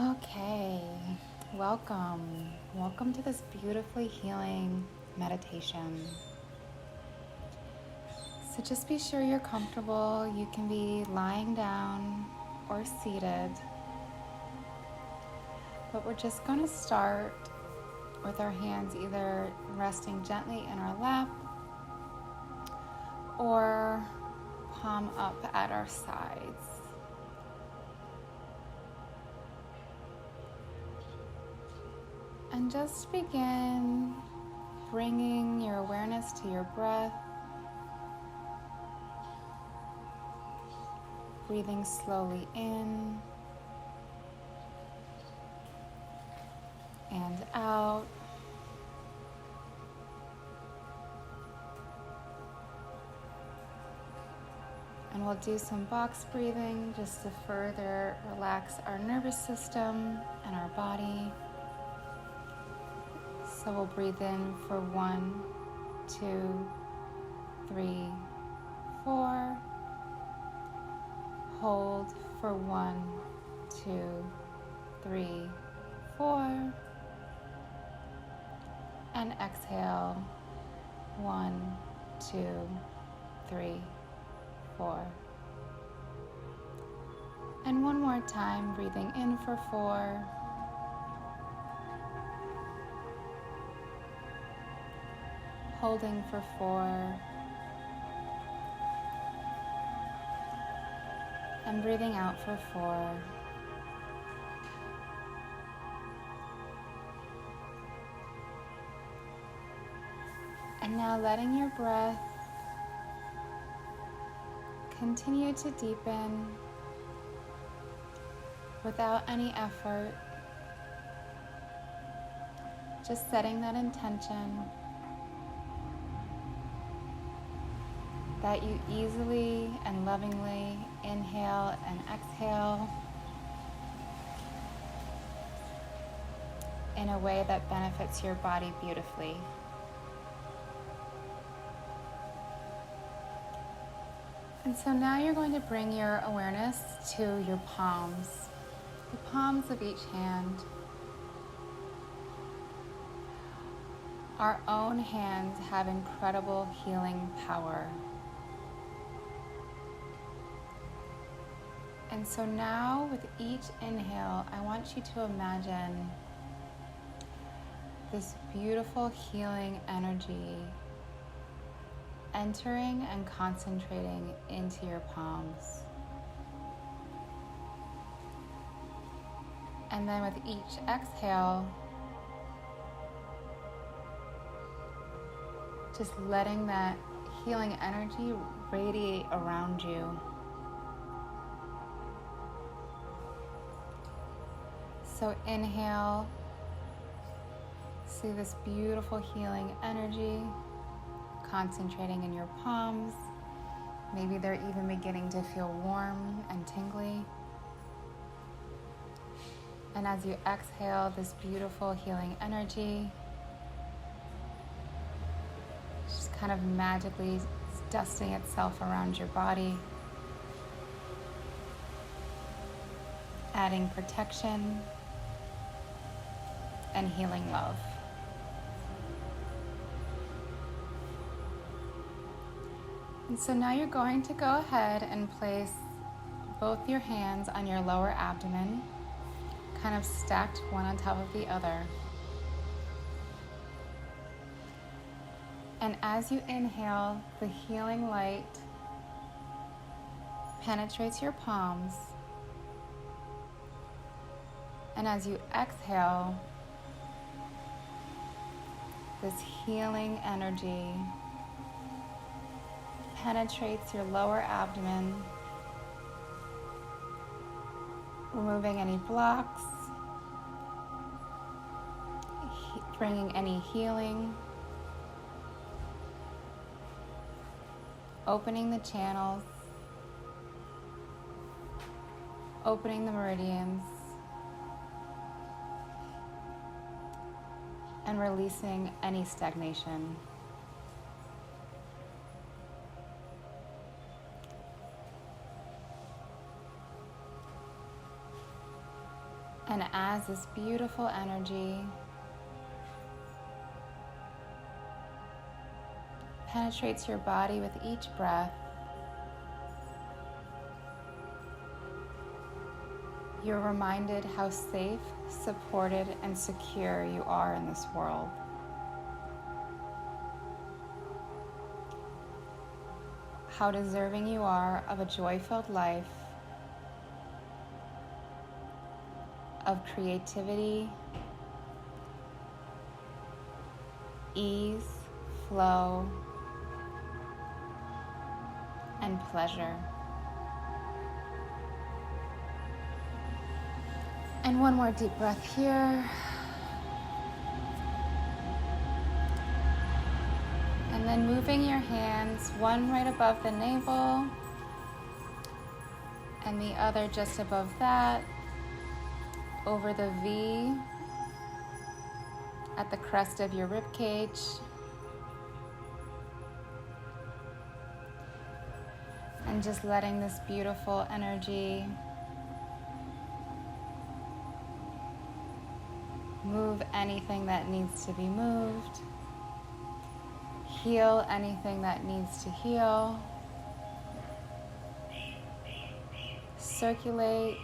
Okay, welcome. Welcome to this beautifully healing meditation. So just be sure you're comfortable. You can be lying down or seated, but we're just going to start with our hands either resting gently in our lap or palm up at our sides. And just begin bringing your awareness to your breath, breathing slowly in and out. And we'll do some box breathing just to further relax our nervous system and our body. So we'll breathe in for 1, 2, 3, 4. Hold for 1, 2, 3, 4. And exhale 1, 2, 3, 4. And one more time, breathing in for 4. Holding for 4. And breathing out for 4. And now letting your breath continue to deepen without any effort. Just setting that intention that you easily and lovingly inhale and exhale in a way that benefits your body beautifully. And so now you're going to bring your awareness to your palms, the palms of each hand. Our own hands have incredible healing power. And so now with each inhale, I want you to imagine this beautiful healing energy entering and concentrating into your palms. And then with each exhale, just letting that healing energy radiate around you. So inhale, see this beautiful healing energy concentrating in your palms. Maybe they're even beginning to feel warm and tingly. And as you exhale this beautiful healing energy, just kind of magically dusting itself around your body, adding protection and healing love. And so now you're going to go ahead and place both your hands on your lower abdomen, kind of stacked one on top of the other. And as you inhale, the healing light penetrates your palms. And as you exhale, this healing energy penetrates your lower abdomen, removing any blocks, bringing any healing, opening the channels, opening the meridians, and releasing any stagnation. And as this beautiful energy penetrates your body with each breath, you're reminded how safe, supported, and secure you are in this world. How deserving you are of a joy-filled life, of creativity, ease, flow, and pleasure. And one more deep breath here. And then moving your hands, one right above the navel and the other just above that, over the V at the crest of your rib cage. And just letting this beautiful energy move anything that needs to be moved, heal anything that needs to heal, circulate,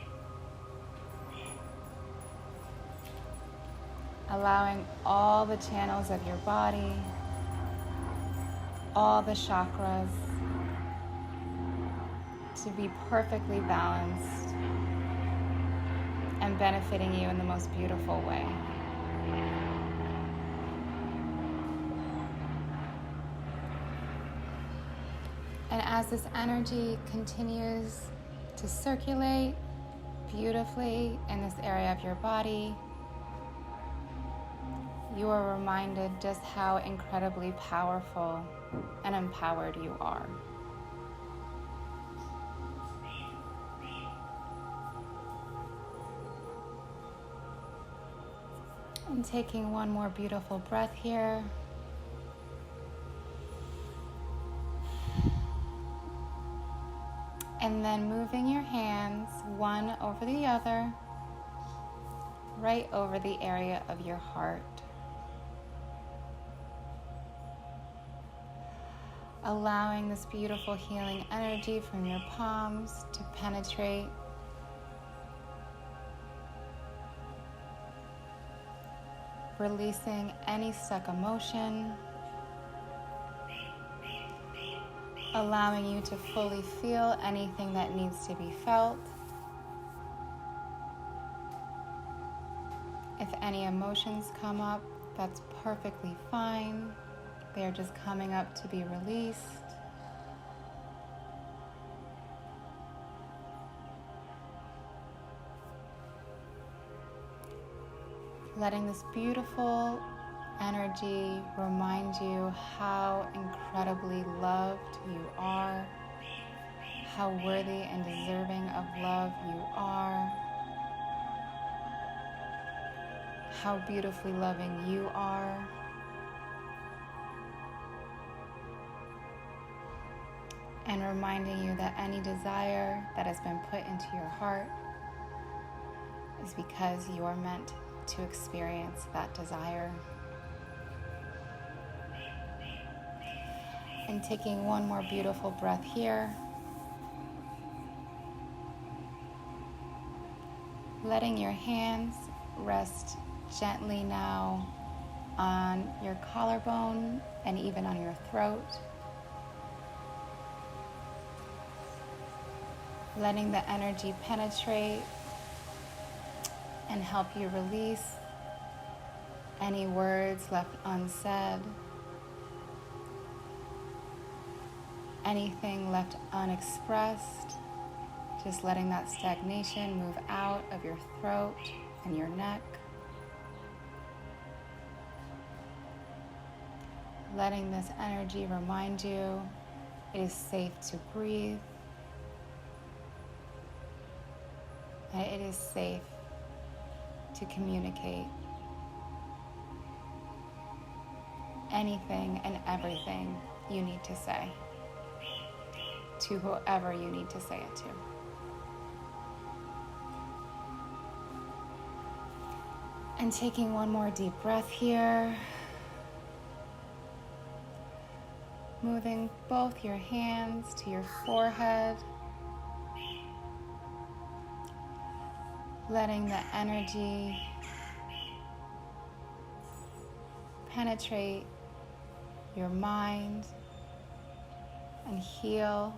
allowing all the channels of your body, all the chakras to be perfectly balanced and benefiting you in the most beautiful way. And as this energy continues to circulate beautifully in this area of your body, you are reminded just how incredibly powerful and empowered you are. And taking one more beautiful breath here. And then moving your hands one over the other, right over the area of your heart. Allowing this beautiful healing energy from your palms to penetrate releasing any stuck emotion, allowing you to fully feel anything that needs to be felt. If any emotions come up, that's perfectly fine. They're just coming up to be released. Letting this beautiful energy remind you how incredibly loved you are, how worthy and deserving of love you are, how beautifully loving you are. And reminding you that any desire that has been put into your heart is because you are meant to experience that desire. And taking one more beautiful breath here. Letting your hands rest gently now on your collarbone and even on your throat. Letting the energy penetrate and help you release any words left unsaid, anything left unexpressed. Just letting that stagnation move out of your throat and your neck. Letting this energy remind you it is safe to breathe. And it is safe to communicate anything and everything you need to say to whoever you need to say it to. And taking one more deep breath here. Moving both your hands to your forehead. Letting the energy penetrate your mind and heal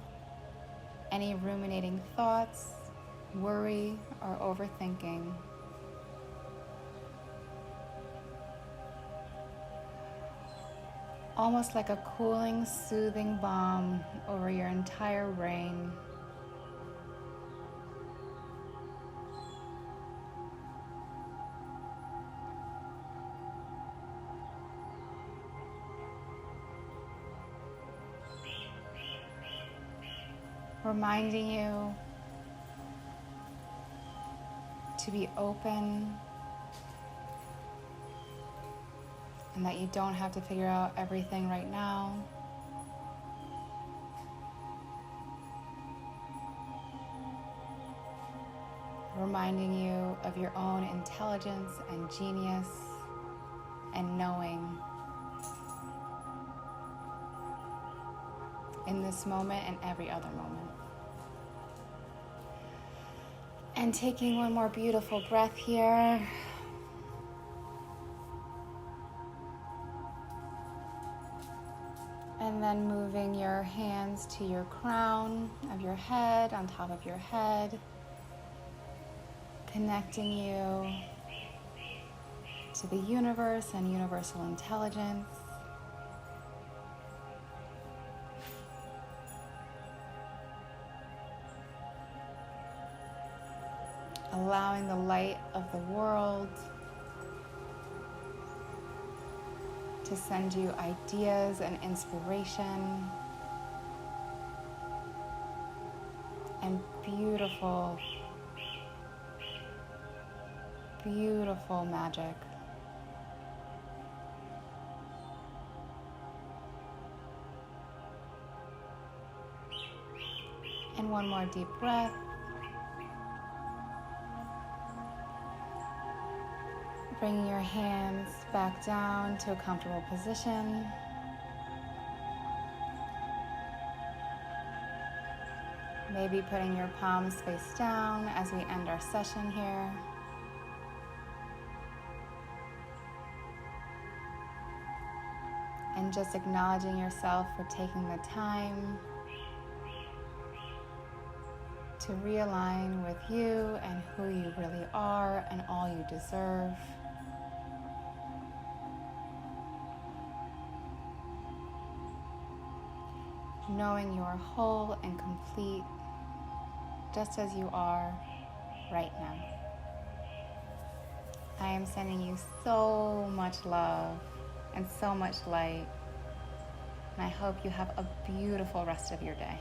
any ruminating thoughts, worry, or overthinking. Almost like a cooling, soothing balm over your entire brain. Reminding you to be open and that you don't have to figure out everything right now. Reminding you of your own intelligence and genius and knowing in this moment and every other moment. And taking one more beautiful breath here. And then moving your hands to your crown of your head, on top of your head. Connecting you to the universe and universal intelligence. Allowing the light of the world to send you ideas and inspiration and beautiful, beautiful magic. And one more deep breath. Bringing your hands back down to a comfortable position. Maybe putting your palms face down as we end our session here. And just acknowledging yourself for taking the time to realign with you and who you really are and all you deserve. Knowing you are whole and complete just as you are right now. I am sending you so much love and so much light, and I hope you have a beautiful rest of your day.